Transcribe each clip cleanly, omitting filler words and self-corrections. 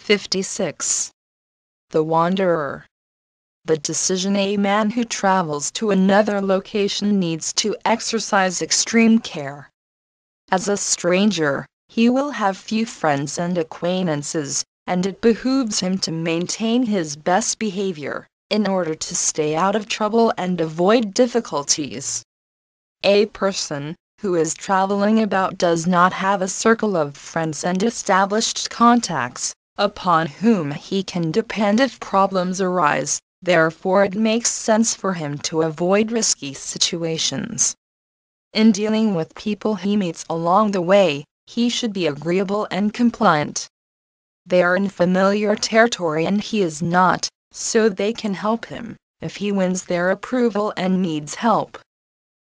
56. The wanderer. The decision. A man who travels to another location needs to exercise extreme care. As a stranger, he will have few friends and acquaintances, and it behooves him to maintain his best behavior, in order to stay out of trouble and avoid difficulties. A person who is traveling about does not have a circle of friends and established contacts, upon whom he can depend if problems arise. Therefore it makes sense for him to avoid risky situations. In dealing with people he meets along the way, he should be agreeable and compliant. They are in familiar territory and he is not, so they can help him, if he wins their approval and needs help.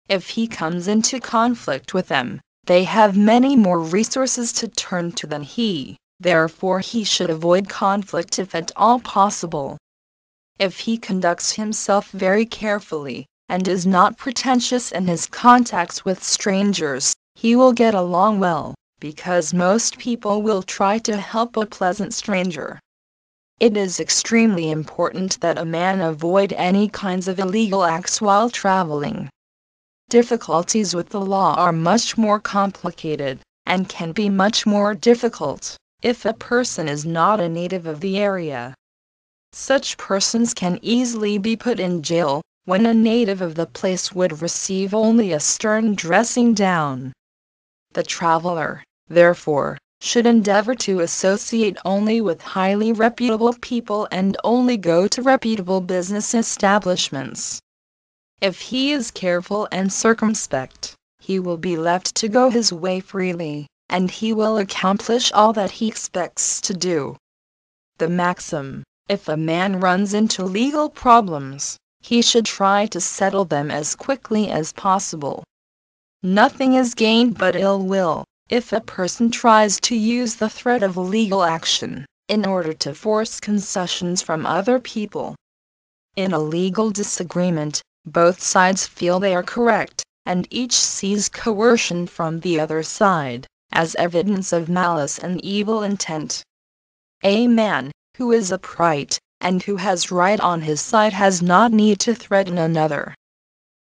If he comes into conflict with them, they have many more resources to turn to than he, therefore he should avoid conflict if at all possible. If he conducts himself very carefully, and is not pretentious in his contacts with strangers, he will get along well, because most people will try to help a pleasant stranger. It is extremely important that a man avoid any kinds of illegal acts while traveling. Difficulties with the law are much more complicated, and can be much more difficult, if a person is not a native of the area. Such persons can easily be put in jail, when a native of the place would receive only a stern dressing down. The traveler, therefore, should endeavor to associate only with highly reputable people and only go to reputable business establishments. If he is careful and circumspect, he will be left to go his way freely, and he will accomplish all that he expects to do. The maxim: if a man runs into legal problems, he should try to settle them as quickly as possible. Nothing is gained but ill will, if a person tries to use the threat of legal action, in order to force concessions from other people. In a legal disagreement, both sides feel they are correct, and each sees coercion from the other side, as evidence of malice and evil intent. A man who is upright, and who has right on his side has not need to threaten another.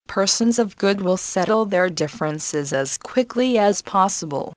Persons of good will settle their differences as quickly as possible,